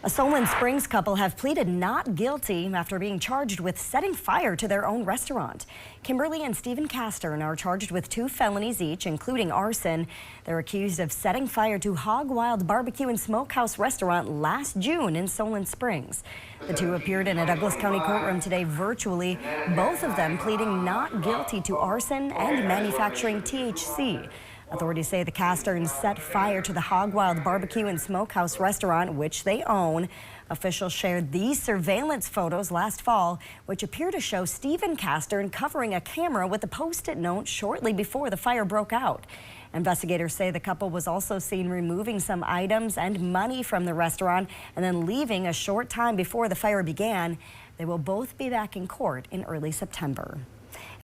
A Solon Springs couple have pleaded not guilty after being charged with setting fire to their own restaurant. Kimberly and Stephen Castern are charged with 2 felonies each, including arson. They're accused of setting fire to Hog Wild Barbecue and Smokehouse restaurant last June in Solon Springs. The 2 appeared in a Douglas County courtroom today virtually, both of them pleading not guilty to arson and manufacturing THC. Authorities say the Casterns set fire to the Hog Wild Barbecue and Smokehouse restaurant, which they own. Officials shared these surveillance photos last fall, which appear to show Stephen Castern covering a camera with a Post-it note shortly before the fire broke out. Investigators say the couple was also seen removing some items and money from the restaurant and then leaving a short time before the fire began. They will both be back in court in early September.